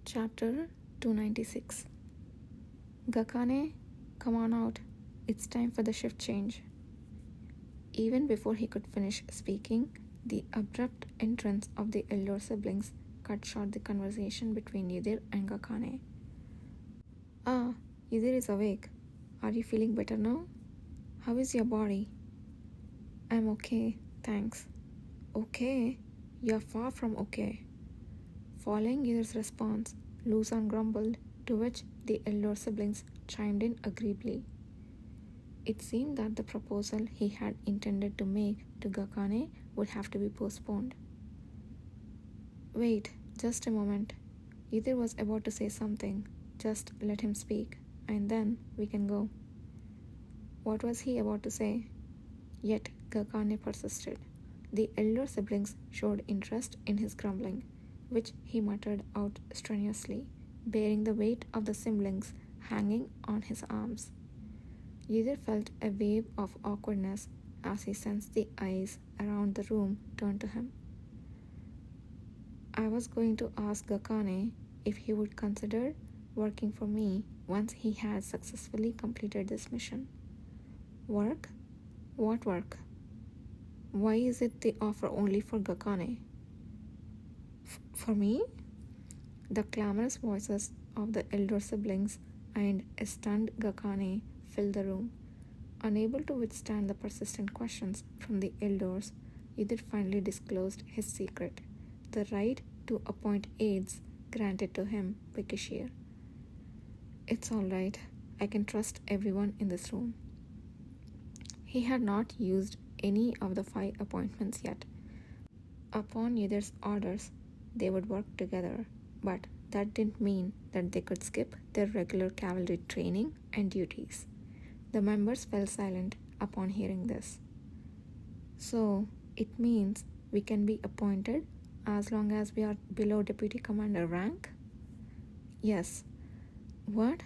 Chapter 296. Gakane, come on out. It's time for the shift change. Even before he could finish speaking, the abrupt entrance of the elder siblings cut short the conversation between Yudir and Gakane. Ah, Yudir is awake. Are you feeling better now? How is your body? I'm okay, thanks. Okay? You're far from okay. Following Yudir's response, Luzon grumbled, to which the elder siblings chimed in agreeably. It seemed that the proposal he had intended to make to Gakane would have to be postponed. Wait, just a moment. Yudir was about to say something. Just let him speak, and then we can go. What was he about to say? Yet Gakane persisted. The elder siblings showed interest in his grumbling, which he muttered out strenuously, bearing the weight of the siblings hanging on his arms. Yudir felt a wave of awkwardness as he sensed the eyes around the room turn to him. I was going to ask Gakane if he would consider working for me once he had successfully completed this mission. Work? What work? Why is it the offer only for Gakane? For me? The clamorous voices of the elder siblings and a stunned Gakane filled the room. Unable to withstand the persistent questions from the elders, Yudir finally disclosed his secret, the right to appoint aides granted to him by Kishir. It's all right. I can trust everyone in this room. He had not used any of the 5 appointments yet. Upon Yudir's orders, they would work together, but that didn't mean that they could skip their regular cavalry training and duties. The members fell silent upon hearing this. So, it means we can be appointed as long as we are below deputy commander rank? Yes. What?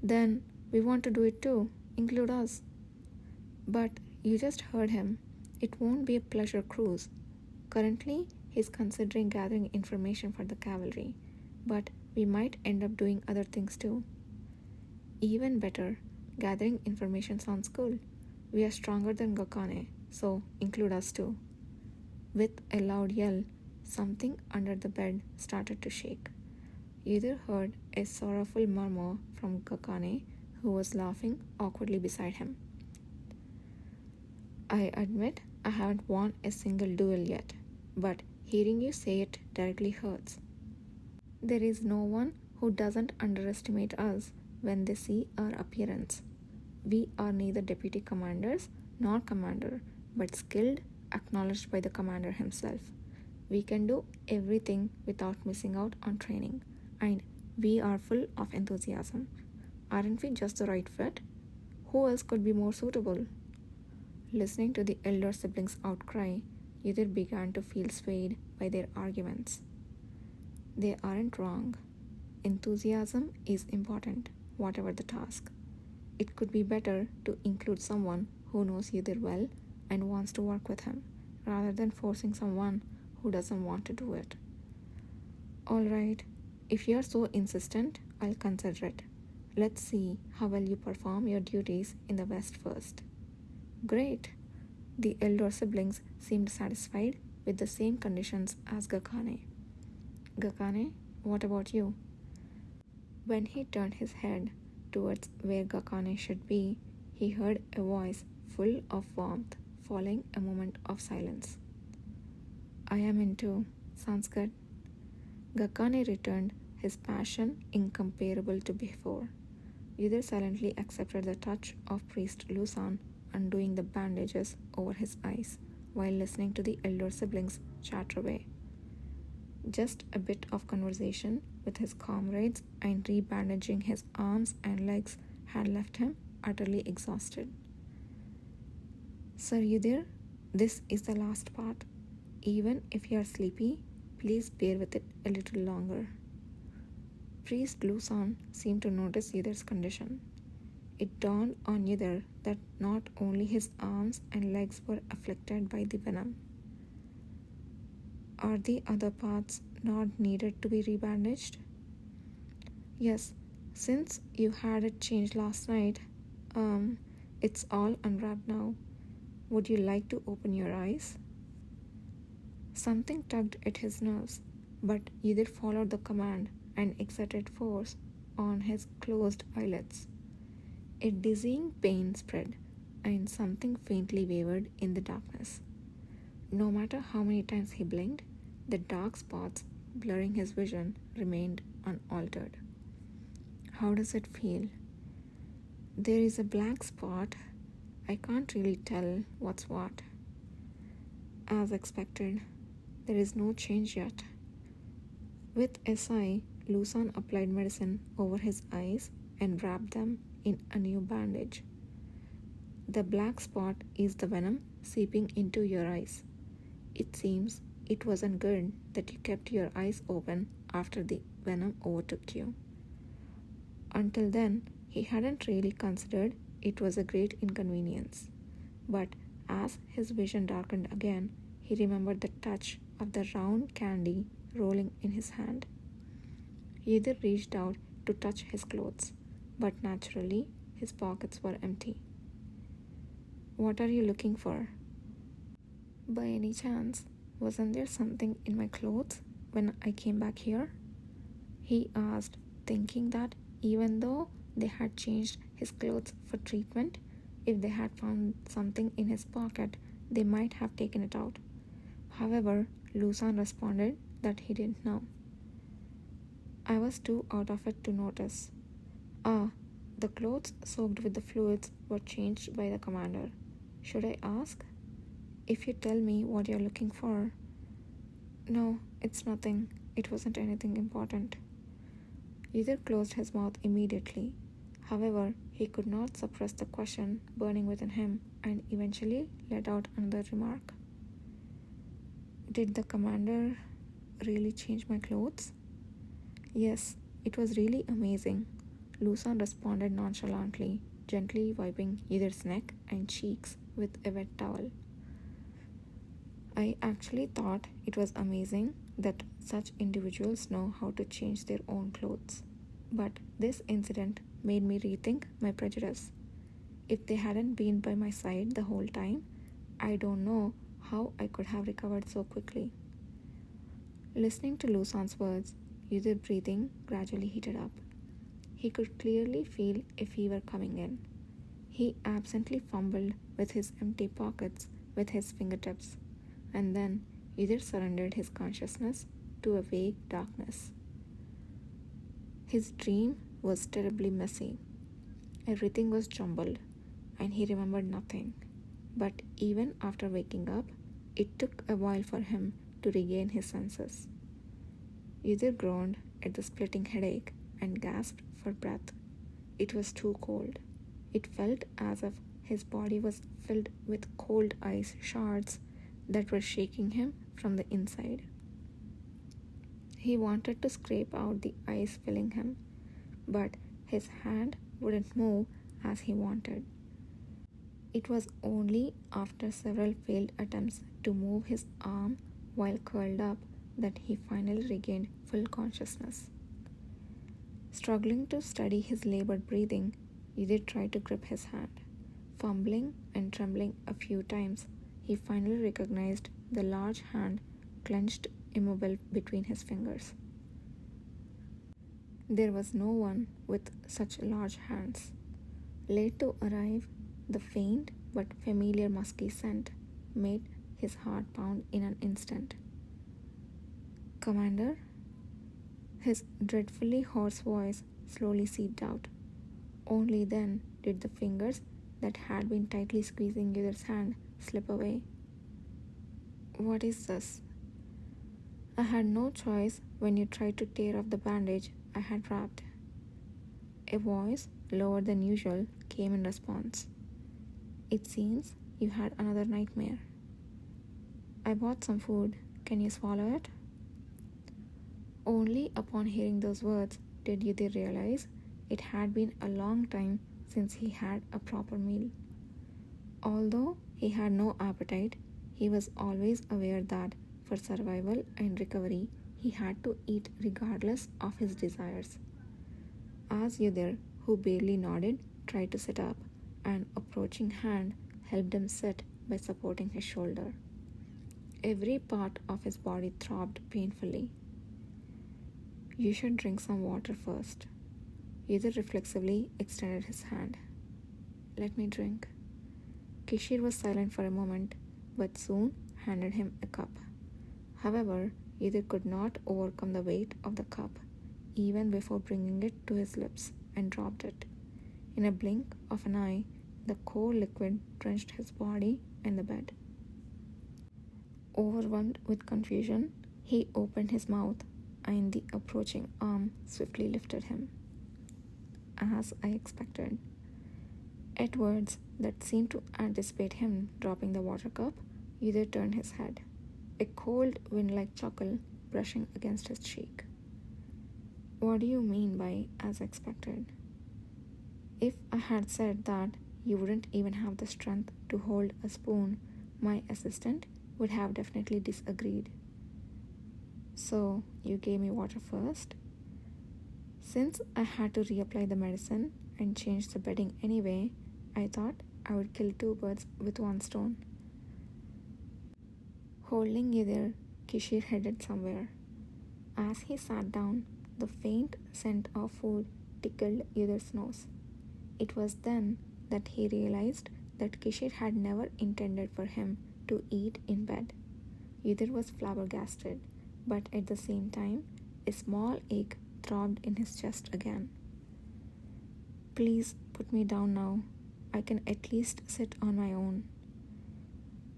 Then we want to do it too. Include us. But you just heard him. It won't be a pleasure cruise. Currently, he's considering gathering information for the cavalry, but we might end up doing other things too. Even better, gathering information sounds cool. We are stronger than Gakane, so include us too. With a loud yell, something under the bed started to shake. Yudir heard a sorrowful murmur from Gakane, who was laughing awkwardly beside him. I admit I haven't won a single duel yet, but hearing you say it directly hurts. There is no one who doesn't underestimate us when they see our appearance. We are neither deputy commanders nor commander, but skilled, acknowledged by the commander himself. We can do everything without missing out on training, and we are full of enthusiasm. Aren't we just the right fit? Who else could be more suitable? Listening to the elder siblings' outcry, Yudir began to feel swayed by their arguments. They aren't wrong. Enthusiasm is important, whatever the task. It could be better to include someone who knows Yudir well and wants to work with him, rather than forcing someone who doesn't want to do it. All right, if you're so insistent, I'll consider it. Let's see how well you perform your duties in the West first. Great. The elder siblings seemed satisfied with the same conditions as Gakane. Gakane, what about you? When he turned his head towards where Gakane should be, he heard a voice full of warmth following a moment of silence. I am in too. Sounds good. Gakane returned, his passion incomparable to before. Yudir silently accepted the touch of Priest Luzon undoing the bandages over his eyes while listening to the elder siblings chatter away. Just a bit of conversation with his comrades and rebandaging his arms and legs had left him utterly exhausted. Sir Yudir, this is the last part. Even if you are sleepy, please bear with it a little longer. Priest Luzon seemed to notice Yudir's condition. It dawned on Yudir that not only his arms and legs were afflicted by the venom. Are the other parts not needed to be rebandaged? Yes, since you had it changed last night, um, it's all unwrapped now. Would you like to open your eyes? Something tugged at his nerves, but either followed the command and exerted force on his closed eyelids. A dizzying pain spread, and something faintly wavered in the darkness. No matter how many times he blinked, the dark spots blurring his vision remained unaltered. How does it feel? There is a black spot. I can't really tell what's what. As expected, there is no change yet. With a sigh, Lusan applied medicine over his eyes and wrapped them in a new bandage. The black spot is the venom seeping into your eyes. It seems it wasn't good that you kept your eyes open after the venom overtook you. Until then, he hadn't really considered it was a great inconvenience. But as his vision darkened again, he remembered the touch of the round candy rolling in his hand. He either reached out to touch his clothes, but naturally his pockets were empty. What are you looking for? By any chance, wasn't there something in my clothes when I came back here? He asked, thinking that even though they had changed his clothes for treatment, if they had found something in his pocket, they might have taken it out. However, Lusan responded that he didn't know. I was too out of it to notice. Ah, the clothes soaked with the fluids were changed by the commander. Should I ask? If you tell me what you're looking for. No, it's nothing. It wasn't anything important. Either closed his mouth immediately. However, he could not suppress the question burning within him and eventually let out another remark. Did the commander really change my clothes? Yes, it was really amazing. Lusan responded nonchalantly, gently wiping Either's neck and cheeks with a wet towel. I actually thought it was amazing that such individuals know how to change their own clothes. But this incident made me rethink my prejudice. If they hadn't been by my side the whole time, I don't know how I could have recovered so quickly. Listening to Lusan's words, Yudhir's breathing gradually heated up. He could clearly feel a fever coming in. He absently fumbled with his empty pockets with his fingertips, and then Yudhir surrendered his consciousness to a vague darkness. His dream was terribly messy. Everything was jumbled, and he remembered nothing. But even after waking up, it took a while for him to regain his senses. Yudhir groaned at the splitting headache and gasped for breath. It was too cold. It felt as if his body was filled with cold ice shards that were shaking him from the inside. He wanted to scrape out the ice filling him, but his hand wouldn't move as he wanted. It was only after several failed attempts to move his arm while curled up that he finally regained full consciousness. Struggling to steady his labored breathing, Yudhir tried to grip his hand. Fumbling and trembling a few times, he finally recognized the large hand clenched immobile between his fingers. There was no one with such large hands. Late to arrive, the faint but familiar musky scent made his heart pound in an instant. Commander? His dreadfully hoarse voice slowly seeped out. Only then did the fingers that had been tightly squeezing Yudhir's hand slip away. What is this? I had no choice when you tried to tear off the bandage I had wrapped. A voice, lower than usual, came in response. It seems you had another nightmare. I bought some food. Can you swallow it? Only upon hearing those words did Yudhir realize it had been a long time since he had a proper meal. Although he had no appetite, he was always aware that for survival and recovery he had to eat regardless of his desires. As Yudhir, who barely nodded, tried to sit up, an approaching hand helped him sit by supporting his shoulder. Every part of his body throbbed painfully. You should drink some water first. Yudhir reflexively extended his hand. Let me drink. Kishir was silent for a moment, but soon handed him a cup. However, Yudhir could not overcome the weight of the cup, even before bringing it to his lips, and dropped it. In a blink of an eye, the cold liquid drenched his body and the bed. Overwhelmed with confusion, he opened his mouth, and the approaching arm swiftly lifted him. As I expected. At words that seemed to anticipate him dropping the water cup, Yudhir turned his head, a cold wind-like chuckle brushing against his cheek. What do you mean by as expected? If I had said that you wouldn't even have the strength to hold a spoon, my assistant would have definitely disagreed. So, you gave me water first? Since I had to reapply the medicine and change the bedding anyway, I thought I would kill two birds with one stone. Holding Yudhir, Kishir headed somewhere. As he sat down, the faint scent of food tickled Yudhir's nose. It was then that he realized that Kishir had never intended for him to eat in bed. Yudhir was flabbergasted, but at the same time, a small ache throbbed in his chest again. Please put me down now. I can at least sit on my own.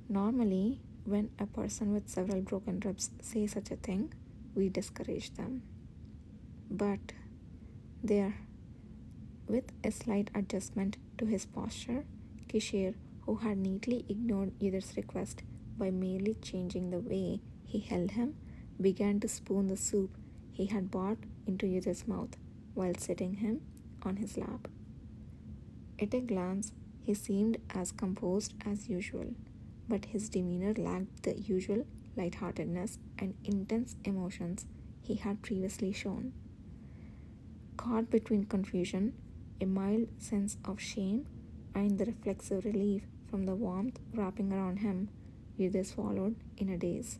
Normally, when a person with several broken ribs say such a thing, we discourage them. But there, with a slight adjustment to his posture, Kishir, who had neatly ignored Yudhir's request by merely changing the way he held him, began to spoon the soup he had brought into Yudhir's mouth while sitting him on his lap. At a glance, he seemed as composed as usual, but his demeanor lacked the usual lightheartedness and intense emotions he had previously shown. Caught between confusion, a mild sense of shame, and the reflexive relief from the warmth wrapping around him, Yudhir swallowed in a daze.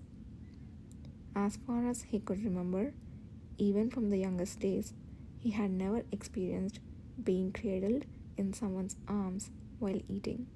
As far as he could remember, even from the youngest days, he had never experienced being cradled in someone's arms while eating.